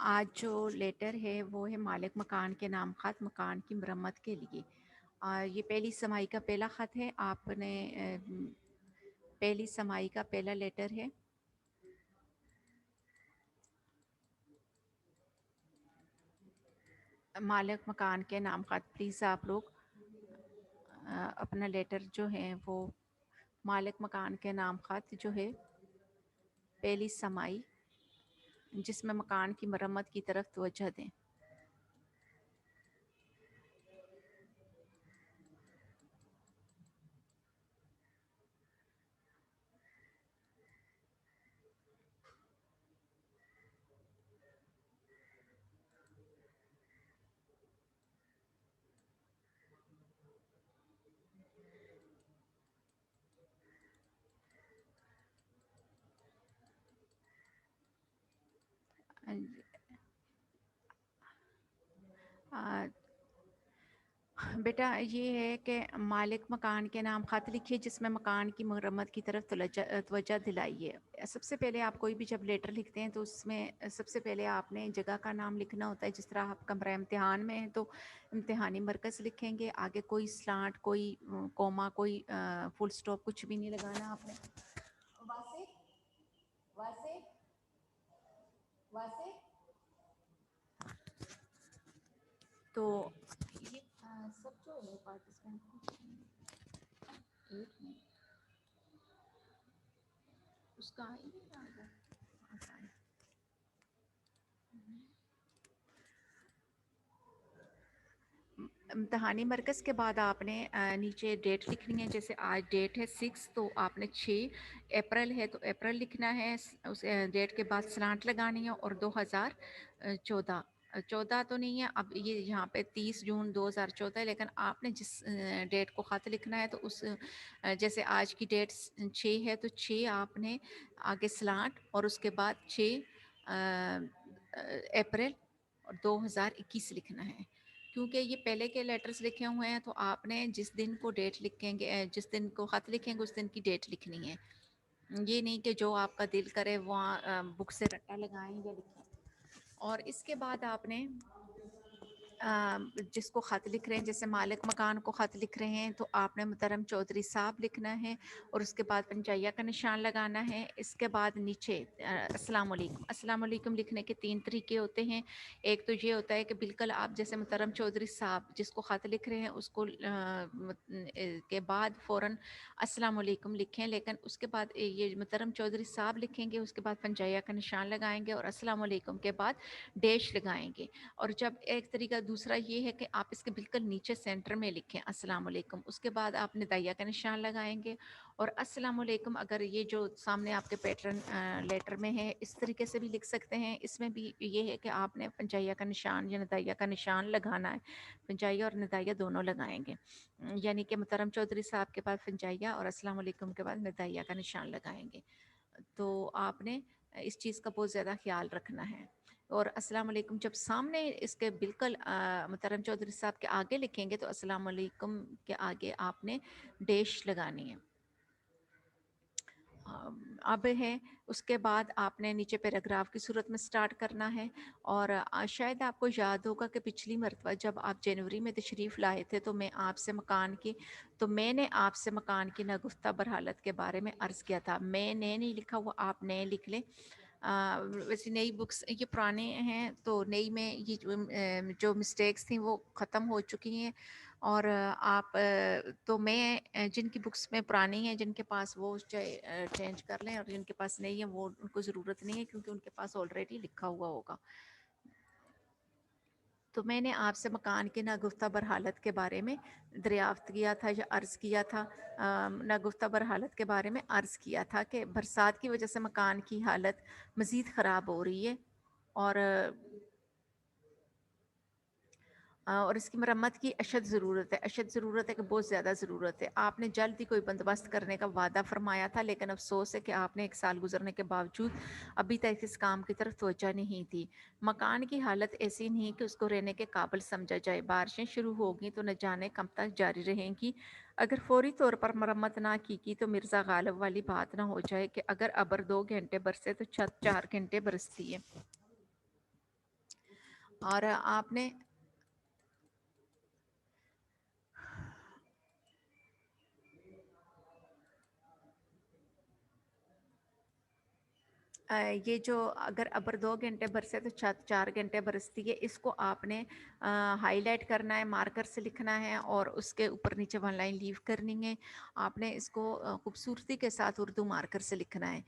आज जो लेटर है वो है मालिक मकान के नाम ख़त मकान की मरम्मत के लिए। ये पहली समाई का पहला ख़त है। आपने पहली समाई का पहला लेटर है। मालिक मकान के नाम ख़त, प्लीज़ आप लोग अपना लेटर जो है वो मालिक मकान के नाम ख़त जो है पहली समाई जिसमें मकान की मरम्मत की तरफ तवज्जो दें। आ, बेटा ये है कि मालिक मकान के नाम ख़त लिखिए जिसमें मकान की मरम्मत की तरफ तवज्जो दिलाइए। सबसे पहले आप कोई भी जब लेटर लिखते हैं तो उसमें सबसे पहले आपने जगह का नाम लिखना होता है। जिस तरह आप कमरा इम्तिहान में है तो इम्तिहानी मरकज़ लिखेंगे, आगे कोई स्लांट, कोई कोमा, कोई फुल स्टॉप कुछ भी नहीं लगाना आपने। वासे वासे वासे तो ये सब जो है पार्टिसिपेंट एक मिनट उसका ही नहीं रहा वो आता है। इम्तहानी मरकज़ के बाद आपने नीचे डेट लिखनी है। जैसे आज डेट है 6 तो आपने 6 अप्रैल है तो अप्रैल लिखना है। उस डेट के बाद स्लांट लगानी है और 2014 14 तो नहीं है अब, ये यहाँ पे 30 जून 2014 है, लेकिन आपने जिस डेट को ख़त लिखना है तो उस जैसे आज की डेट 6 है तो 6 आपने आगे स्लांट और उसके बाद 6 अप्रैल और 2021 लिखना है। क्योंकि ये पहले के लेटर्स लिखे हुए हैं तो आपने जिस दिन को डेट लिखेंगे, जिस दिन को ख़त लिखेंगे उस दिन की डेट लिखनी है। ये नहीं कि जो आपका दिल करे वहाँ बुक से रट्टा लगाएं या लिखें। और इसके बाद आपने जिसको ख़त लिख रहे हैं, जैसे मालिक मकान को ख़त लिख रहे हैं तो आपने मुहतरम चौधरी साहब लिखना है और उसके बाद पंजाइया का निशान लगाना है। इसके बाद नीचे अस्सलाम वालेकुम। अस्सलाम वालेकुम लिखने के 3 तरीके होते हैं। एक तो ये होता है कि बिल्कुल आप जैसे मुहतरम चौधरी साहब जिसको ख़त लिख रहे हैं उसको के बाद फ़ौरन अस्सलाम वालेकुम लिखें, लेकिन उसके बाद ये मुहतरम चौधरी साहब लिखेंगे, उसके बाद पंजाइया का निशान लगाएंगे और अस्सलाम वालेकुम के बाद डैश लगाएंगे। और जब एक तरीका दूसरा ये है कि आप इसके बिल्कुल नीचे सेंटर में लिखें अस्सलाम वालेकुम, उसके बाद आप निदाइया का निशान लगाएंगे और अस्सलाम वालेकुम। अगर ये जो सामने आपके पैटर्न लेटर में है इस तरीके से भी लिख सकते हैं। इसमें भी ये है कि आपने पंजाइया का निशान या निदाइया का निशान लगाना है। पंजाइया और निदाइया दोनों लगाएंगे, यानी कि मुहतरम चौधरी साहब के बाद पंजाइया और अस्सलाम वालेकुम के बाद निदाइया का निशान लगाएंगे। तो आपने इस चीज़ का बहुत ज़्यादा ख्याल रखना है। और अस्सलाम वालेकुम जब सामने इसके बिल्कुल मुहतरम चौधरी साहब के आगे लिखेंगे तो अस्सलाम वालेकुम के आगे आपने डैश लगानी है। अब है उसके बाद आपने नीचे पैराग्राफ की सूरत में स्टार्ट करना है। और शायद आपको याद होगा कि पिछली मरतबा जब आप जनवरी में तशरीफ़ लाए थे तो मैंने आपसे मकान की नागुफ्ता बरहालत के बारे में अर्ज़ किया था। मैंने नहीं लिखा, वो आप नए लिख लें। वैसे नई बुक्स ये पुराने हैं तो नई में ये जो मिस्टेक्स थी वो ख़त्म हो चुकी हैं। और आप तो मैं जिनकी बुक्स में पुरानी हैं जिनके पास वो चाहे चेंज कर लें, और जिनके पास नहीं है वो उनको ज़रूरत नहीं है क्योंकि उनके पास ऑलरेडी लिखा हुआ होगा। तो मैंने आपसे मकान की नागुफ्ता बरहालत के बारे में दरियाफ्त किया था या अर्ज़ किया था। नागुफ्ता बरहालत के बारे में अर्ज़ किया था कि बरसात की वजह से मकान की हालत मज़ीद ख़राब हो रही है और और इसकी मरम्मत की अशद ज़रूरत है। अशद ज़रूरत है कि बहुत ज़्यादा ज़रूरत है। आपने जल्द ही कोई बंदोबस्त करने का वादा फरमाया था, लेकिन अफसोस है कि आपने 1 साल गुजरने के बावजूद अभी तक इस काम की तरफ तवज्जो नहीं दी। मकान की हालत ऐसी नहीं कि उसको रहने के काबिल समझा जाए। बारिशें शुरू होगी तो न जाने कब तक जारी रहेंगी। अगर फौरी तौर पर मरम्मत ना की तो मिर्ज़ा गालिब वाली बात ना हो जाए कि अगर अबर 2 घंटे बरसे तो छत 4 घंटे बरसती है। اور آپ نے یہ جو اگر ابر 2 گھنٹے برسے تو 4 گھنٹے برستی ہے، اس کو آپ نے ہائی لائٹ کرنا ہے، مارکر سے لکھنا ہے اور اس کے اوپر نیچے 1 لائن لیو کرنی ہے۔ آپ نے اس کو خوبصورتی کے ساتھ اردو مارکر سے لکھنا ہے۔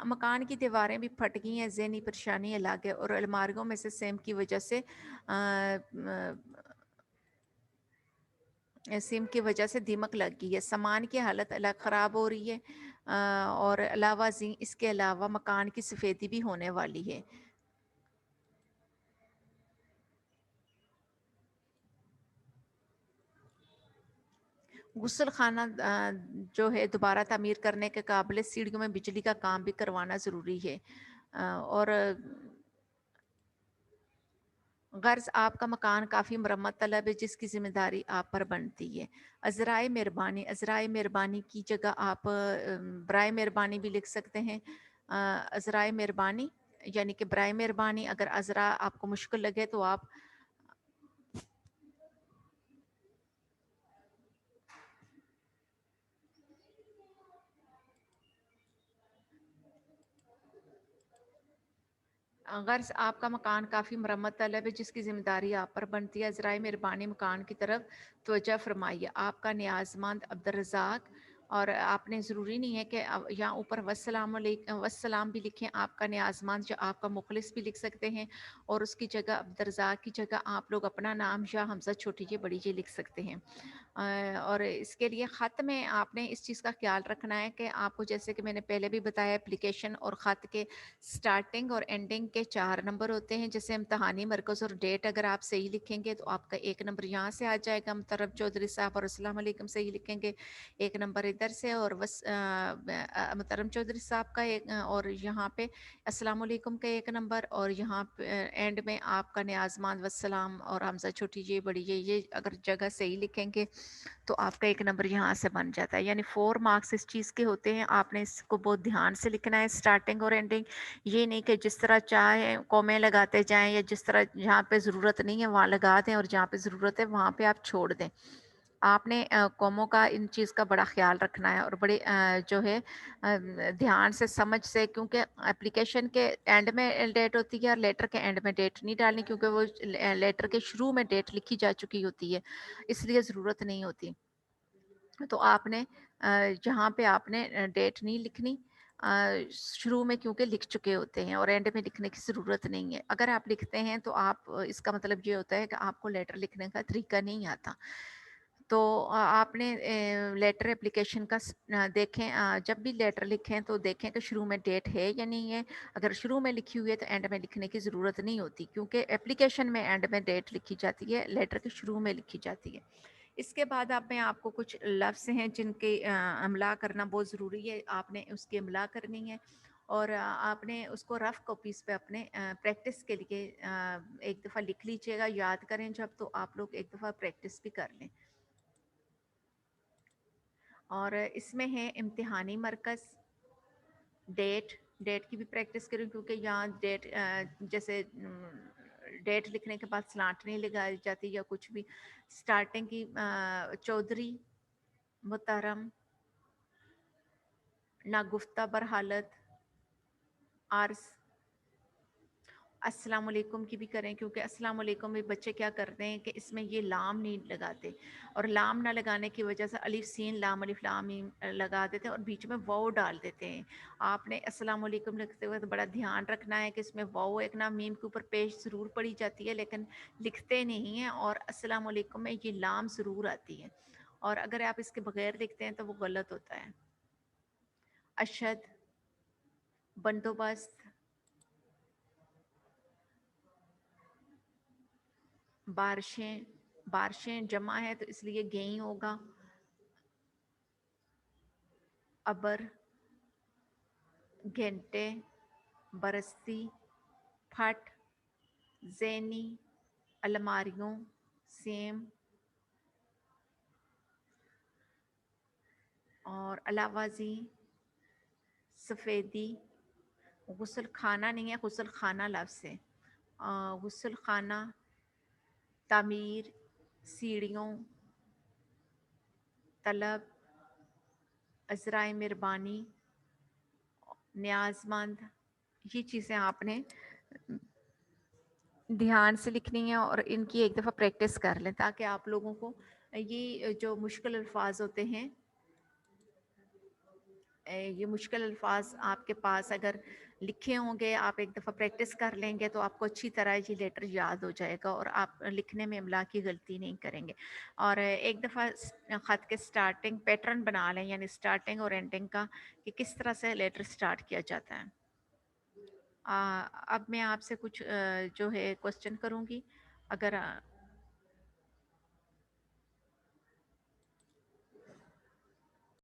مکان کی دیواریں بھی پھٹ گئی ہیں، ذہنی پریشانی الگ ہے، اور الماریوں میں سے سیم کی وجہ سے سم کی وجہ سے دیمک لگ گئی ہے، سامان کی حالت الگ خراب ہو رہی ہے، اور علاوہ ازیں اس کے علاوہ مکان کی سفیدی بھی ہونے والی ہے۔ غسل خانہ جو ہے دوبارہ تعمیر کرنے کے قابل، سیڑھیوں میں بجلی کا کام بھی کروانا ضروری ہے، اور غرض آپ کا مکان کافی مرمت طلب ہے، جس کی ذمہ داری آپ پر بنتی ہے۔ عذرائے مہربانی، عذرائے مہربانی کی جگہ آپ برائے مہربانی بھی لکھ سکتے ہیں۔ عذرائے مہربانی یعنی کہ برائے مہربانی، اگر عذرا آپ کو مشکل لگے تو آپ غرض آپ کا مکان کافی مرمت طلب ہے، جس کی ذمہ داری آپ پر بنتی ہے۔ عذرائے مہربانی مکان کی طرف توجہ فرمائیے۔ آپ کا نیازمند عبدالرزاق، اور آپ نے ضروری نہیں ہے کہ یہاں اوپر والسلام علیکم والسلام بھی لکھیں، آپ کا نیازمند یا آپ کا مخلص بھی لکھ سکتے ہیں، اور اس کی جگہ عبدالرزاق کی جگہ آپ لوگ اپنا نام یا حمزہ چھوٹی جی بڑی جی لکھ سکتے ہیں۔ اور اس کے لیے خط میں آپ نے اس چیز کا خیال رکھنا ہے کہ آپ کو، جیسے کہ میں نے پہلے بھی بتایا، اپلیکیشن اور خط کے سٹارٹنگ اور اینڈنگ کے 4 نمبر ہوتے ہیں۔ جیسے امتحانی مرکز اور ڈیٹ اگر آپ صحیح لکھیں گے تو آپ کا 1 نمبر یہاں سے آ جائے گا، محترم چودھری صاحب، اور السلام علیکم صحیح لکھیں گے 1 نمبر ادھر سے، اور محترم چودھری صاحب کا اور یہاں پہ السلام علیکم کا 1 نمبر، اور یہاں پہ اینڈ میں آپ کا نیازمند والسلام اور حمزہ چھوٹی جی بڑی جی، یہ اگر جگہ صحیح لکھیں گے تو آپ کا 1 نمبر یہاں سے بن جاتا ہے۔ یعنی 4 مارکس اس چیز کے ہوتے ہیں، آپ نے اس کو بہت دھیان سے لکھنا ہے، سٹارٹنگ اور اینڈنگ۔ یہ نہیں کہ جس طرح چاہیں کومے لگاتے جائیں، یا جس طرح جہاں پہ ضرورت نہیں ہے وہاں لگا دیں، اور جہاں پہ ضرورت ہے وہاں پہ آپ چھوڑ دیں۔ آپ نے کوموں کا ان چیز کا بڑا خیال رکھنا ہے، اور بڑے جو ہے دھیان سے سمجھ سے، کیونکہ اپلیکیشن کے اینڈ میں ڈیٹ ہوتی ہے اور لیٹر کے اینڈ میں ڈیٹ نہیں ڈالنی، کیونکہ وہ لیٹر کے شروع میں ڈیٹ لکھی جا چکی ہوتی ہے، اس لیے ضرورت نہیں ہوتی۔ تو آپ نے جہاں پہ آپ نے ڈیٹ نہیں لکھنی، شروع میں کیونکہ لکھ چکے ہوتے ہیں، اور اینڈ میں لکھنے کی ضرورت نہیں ہے۔ اگر آپ لکھتے ہیں تو آپ اس کا مطلب یہ ہوتا ہے کہ آپ کو لیٹر لکھنے کا طریقہ نہیں آتا۔ تو آپ نے لیٹر اپلیکیشن کا دیکھیں، جب بھی لیٹر لکھیں تو دیکھیں کہ شروع میں ڈیٹ ہے یا نہیں ہے۔ اگر شروع میں لکھی ہوئی ہے تو اینڈ میں لکھنے کی ضرورت نہیں ہوتی، کیونکہ اپلیکیشن میں اینڈ میں ڈیٹ لکھی جاتی ہے، لیٹر کے شروع میں لکھی جاتی ہے۔ اس کے بعد آپ کو کچھ لفظ ہیں جن کے املا کرنا بہت ضروری ہے، آپ نے اس کی املا کرنی ہے، اور آپ نے اس کو رف کاپیز پہ اپنے پریکٹس کے لیے ایک دفعہ لکھ لیجیے گا، یاد کریں جب تو آپ لوگ ایک دفعہ پریکٹس بھی کر لیں۔ اور اس میں ہے امتحانی مرکز، ڈیٹ کی بھی پریکٹس کریں، کیونکہ یہاں ڈیٹ جیسے ڈیٹ لکھنے کے بعد سلانٹ نہیں لگائی جاتی یا کچھ بھی۔ سٹارٹنگ کی چودھری، محترم، ناگفتہ برحالت، عرض، السلام علیکم کی بھی کریں، کیونکہ السلام علیکم میں بچے کیا کرتے ہیں کہ اس میں یہ لام نہیں لگاتے، اور لام نہ لگانے کی وجہ سے الف سین لام الف لام میم لگا دیتے ہیں اور بیچ میں واو ڈال دیتے ہیں۔ آپ نے السلام علیکم لکھتے ہوئے تو بڑا دھیان رکھنا ہے کہ اس میں واو ایک نہ میم کے اوپر پیش ضرور پڑی جاتی ہے، لیکن لکھتے نہیں ہیں، اور السلام علیکم میں یہ لام ضرور آتی ہے، اور اگر آپ اس کے بغیر لکھتے ہیں تو وہ غلط ہوتا ہے۔ اشد، بندوبست، بارشیں، بارشیں جمع ہے تو اس لیے گئی ہوگا۔ ابر، گھنٹے، برستی، پھٹ، ذہنی، الماریوں، سیم، اور علاوہ ازیں سفیدی۔ غسل خانہ نہیں ہے، غسل خانہ لفظ ہے، गुस्ल खाना, तामीर, सीढ़ियों, तलब, अज़राए मेहरबानी, न्याज़मंद, ये चीज़ें आपने ध्यान से लिखनी है और इनकी एक दफ़ा प्रैक्टिस कर लें ताकि आप लोगों को ये जो मुश्किल अल्फाज होते हैं, ये मुश्किल अल्फाज आपके पास अगर लिखे होंगे, आप एक दफ़ा प्रैक्टिस कर लेंगे तो आपको अच्छी तरह ये लेटर याद हो जाएगा और आप लिखने में इमला की गलती नहीं करेंगे। और एक दफ़ा ख़त के स्टार्टिंग पैटर्न बना लें, यानी स्टार्टिंग और एंडिंग का, कि किस तरह से लेटर स्टार्ट किया जाता है। अब मैं आपसे कुछ जो है क्वेश्चन करूँगी, अगर